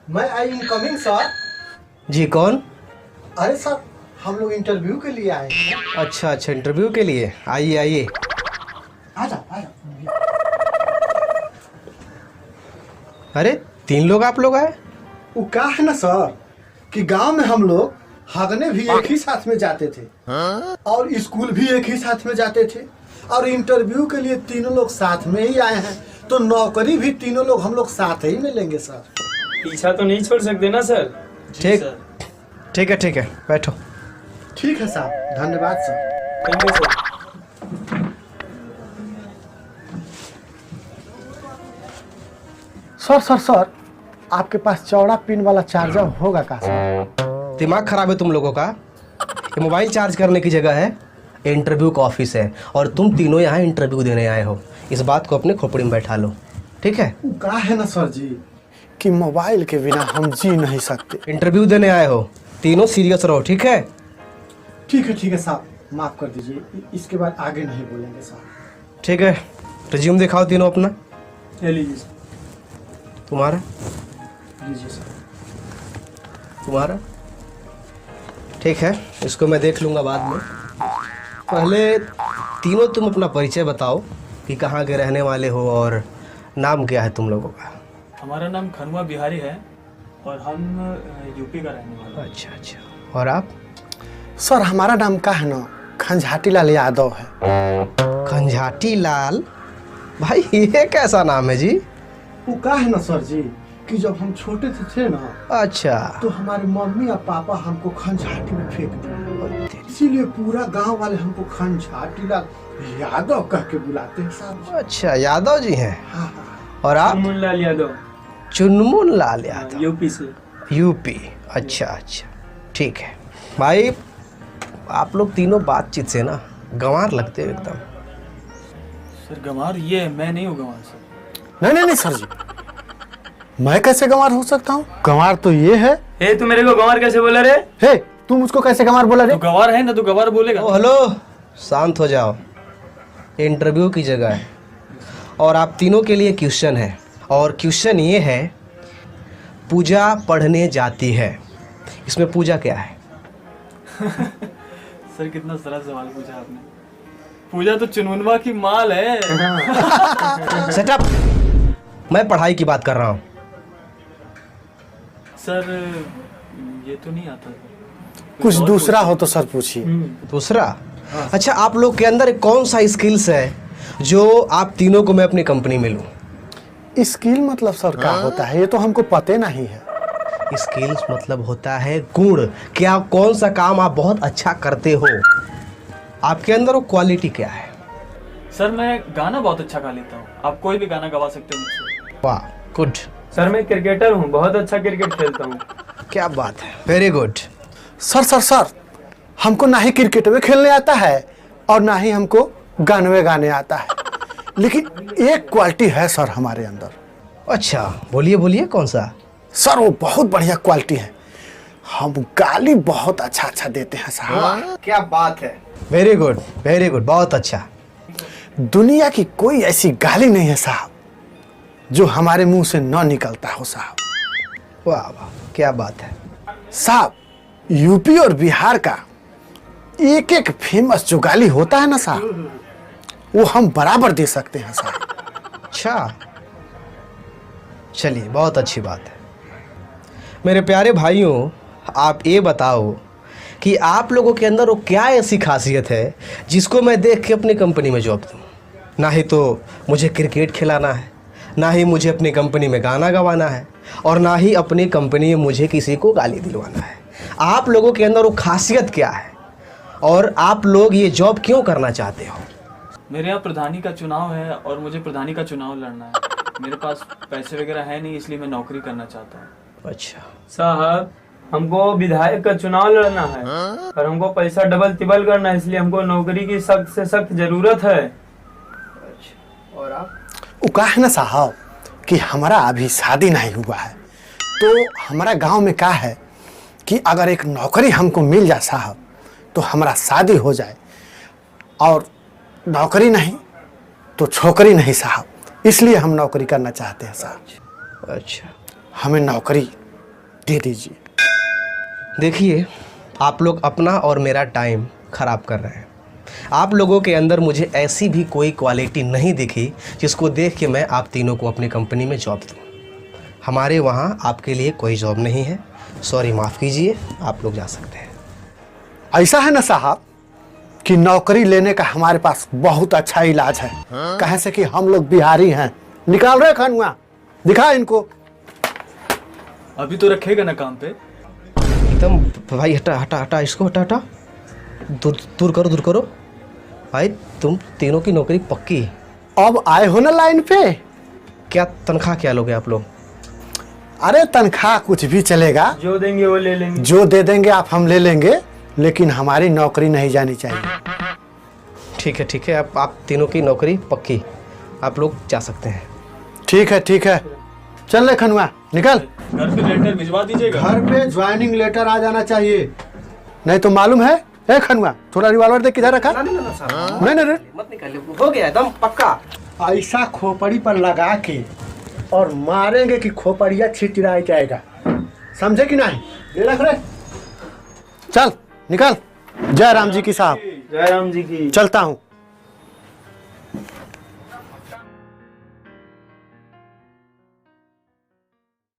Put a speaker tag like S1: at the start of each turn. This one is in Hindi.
S1: मैं आई इनकमिंग सर।
S2: जी कौन?
S1: अरे सर, हम लोग इंटरव्यू के लिए आए हैं।
S2: अच्छा अच्छा, इंटरव्यू के लिए आइए आइए।
S1: आजा आजा।
S2: अरे 3 लोग आप लोग आए?
S1: वो क्या है ना सर कि गांव में हम लोग हगने भी एक ही साथ में जाते थे और स्कूल भी एक ही साथ में जाते थे और इंटरव्यू के लिए तीनों लोग साथ में ही आए हैं, तो नौकरी भी तीनों लोग हम लोग साथ ही में लेंगे सर।
S3: पीछा तो नहीं छोड़ सकते ना सर?
S2: ठीक है बैठो।
S1: ठीक है साहब, धन्यवाद sir.
S3: Thank you sir.
S1: Sir sir sir, आपके पास चौड़ा पिन वाला चार्जर होगा का सर?
S2: दिमाग खराब है तुम लोगों का? ये मोबाइल चार्ज करने की जगह है, इंटरव्यू का ऑफिस है और तुम तीनों यहाँ इंटरव्यू देने आए हो। इस बात को अपने खोपड़ी में बैठा लो, ठीक है?
S1: क्या है ना सर जी कि मोबाइल के बिना हम जी नहीं सकते।
S2: इंटरव्यू देने आए हो, तीनों सीरियस रहो, ठीक है?
S1: ठीक है साहब, माफ कर दीजिए, इसके बाद आगे नहीं बोलेंगे साहब।
S2: ठीक है, रिज्यूम दिखाओ तीनों अपना।
S3: ले लीजिए सर।
S2: तुम्हारा?
S1: लीजिए सर।
S2: तुम्हारा? ठीक है, इसको मैं देख लूँगा बाद में। पहले तीनों तुम अपना परिचय बताओ कि कहाँ के रहने वाले हो और नाम क्या है तुम लोगों का?
S3: हमारा नाम खनुआ बिहारी है और हम यूपी का रहने वाला है।
S2: अच्छा अच्छा, और आप?
S1: सर हमारा नाम का है ना खंजाटी लाल यादव है।
S2: खंजाटी लाल? भाई ये कैसा नाम है जी?
S1: वो क्या है ना सर जी कि जब हम छोटे थे ना,
S2: अच्छा,
S1: तो हमारे मम्मी और पापा हमको खंजाटी में फेंक दिए, इसीलिए पूरा गांव वाले हमको खंजाटी लाल यादव कह के बुलाते हैं साहब।
S2: अच्छा यादव जी हैं।
S1: हाँ।
S2: और आप?
S3: चुनमुन लाल यादव।
S2: चुनमुन लाल यादव,
S3: यूपी से।
S2: यूपी। अच्छा अच्छा, ठीक है। भाई आप लोग तीनों बातचीत से ना गंवार लगते हो एकदम।
S3: सर गंवार ये है, मैं नहीं हूँ गंवार सर।
S1: नहीं सर जी, मैं कैसे गंवार हो सकता हूँ? गंवार तो ये है।
S3: हे तू मेरे को गंवार कैसे बोला रे?
S1: हे तुम उसको कैसे गंवार बोला रे?
S3: तू गंवार है ना, तू गंवार बोलेगा।
S2: ओ हेलो, शांत हो जाओ। इंटरव्यू की जगह है और आप तीनों के लिए क्वेश्चन है, और क्वेश्चन ये है, पूजा पढ़ने जाती है, इसमें पूजा क्या है?
S3: सर कितना सरल सवाल पूछा आपने। पूजा तो चुनमुनवा की माल है।
S2: सेट अप, मैं पढ़ाई की बात कर रहा हूँ।
S3: सर ये तो नहीं आता।
S1: कुछ दूसरा हो तो सर पूछिए।
S2: दूसरा? अच्छा, आप लोग के अंदर कौन सा स्किल्स है जो आप तीनों को मैं अपनी कंपनी में लूँ?
S1: स्किल मतलब सर क्या होता है, ये तो हमको पता नहीं है।
S2: स्किल्स मतलब होता है गुण, क्या कौन सा काम आप बहुत अच्छा करते हो, आपके अंदर वो क्वालिटी क्या है?
S3: सर मैं गाना बहुत अच्छा गा लेता हूँ, आप कोई भी गाना गवा सकते हो मुझसे।
S2: वाह, गुड।
S3: सर मैं क्रिकेटर हूँ, बहुत अच्छा क्रिकेट खेलता हूँ।
S2: क्या बात है, वेरी गुड।
S1: सर हमको ना ही क्रिकेट में खेलने आता है और ना ही हमको गाने गाने आता है, लेकिन एक क्वालिटी है सर हमारे अंदर।
S2: अच्छा बोलिए बोलिए, कौन सा?
S1: सर वो बहुत बढ़िया क्वालिटी है, हम गाली बहुत अच्छा देते हैं साहब।
S2: क्या बात है, वेरी गुड वेरी गुड, बहुत अच्छा।
S1: दुनिया की कोई ऐसी गाली नहीं है साहब जो हमारे मुंह से न निकलता हो साहब।
S2: वाह वाह, क्या बात है
S1: साहब। यूपी और बिहार का एक एक फेमस जो गाली होता है ना साहब, वो हम बराबर दे सकते हैं साहब।
S2: अच्छा, चलिए बहुत अच्छी बात है। मेरे प्यारे भाइयों, आप ये बताओ कि आप लोगों के अंदर वो क्या ऐसी खासियत है जिसको मैं देख के अपनी कंपनी में जॉब दूँ? ना ही तो मुझे क्रिकेट खिलाना है, ना ही मुझे अपनी कंपनी में गाना गवाना है, और ना ही अपनी कंपनी में मुझे किसी को गाली दिलवाना है। आप लोगों के अंदर वो खासियत क्या है और आप लोग ये जॉब क्यों करना चाहते हो?
S3: मेरे यहाँ प्रधानी का चुनाव है और मुझे प्रधानी का चुनाव लड़ना है। मेरे पास पैसे वगैरह है नहीं, इसलिए मैं नौकरी करना चाहता हूँ।
S2: अच्छा
S3: साहब हमको विधायक का चुनाव लड़ना है और हमको पैसा डबल तिबल करना है, इसलिए हमको नौकरी की सख्त से सख्त जरूरत है।
S2: और आप?
S1: वो कहा है ना साहब कि हमारा अभी शादी नहीं हुआ है, तो हमारा गांव में क्या है कि अगर एक नौकरी हमको मिल जाए साहब तो हमारा शादी हो जाए, और नौकरी नहीं तो छोकरी नहीं साहब, इसलिए हम नौकरी करना चाहते हैं साहब।
S2: अच्छा,
S1: हमें नौकरी दे दीजिए।
S2: देखिए, आप लोग अपना और मेरा टाइम ख़राब कर रहे हैं। आप लोगों के अंदर मुझे ऐसी भी कोई क्वालिटी नहीं दिखी जिसको देख के मैं आप तीनों को अपनी कंपनी में जॉब दूँ। हमारे वहाँ आपके लिए कोई जॉब नहीं है। सॉरी, माफ़ कीजिए, आप लोग जा सकते हैं।
S1: ऐसा है ना साहब कि नौकरी लेने का हमारे पास बहुत अच्छा इलाज है। कहे से कि हम लोग बिहारी हैं। निकाल रहे खनुआ, दिखा इनको।
S4: अभी तो रखेगा ना काम पे।
S2: एकदम भाई, हटा हटा हटा इसको, हटा हटा, दूर दूर करो, दूर करो। भाई तुम तीनों की नौकरी पक्की।
S1: अब आए हो ना लाइन पे।
S2: क्या तनख्वाह क्या लोगे आप लोग?
S1: अरे तनख्वाह कुछ भी चलेगा,
S3: जो देंगे वो ले लेंगे।
S1: जो दे देंगे आप हम ले लेंगे, लेकिन हमारी नौकरी नहीं जानी चाहिए।
S2: ठीक है, ठीक है, आप तीनों की नौकरी पक्की, आप लोग जा सकते हैं।
S1: ठीक है, ठीक है, चल ले खनुआ, निकल।
S4: घर पे लेटर भिजवा दीजिएगा।
S1: घर पे ज्वाइनिंग लेटर आ जाना चाहिए, नहीं तो मालूम है। ए खनुआ, थोड़ा रिवॉल्वर देख किधर रखा? नहीं नहीं,
S2: मत निकालिए, हो गया एकदम पक्का।
S1: ऐसा खोपड़ी पर लगा के और मारेंगे कि खोपड़िया छिटरा जाएगा, समझे कि नहीं? ये रख रहे, चल निकल। जय राम जी की साहब।
S3: जय राम जी की।
S1: चलता हूँ।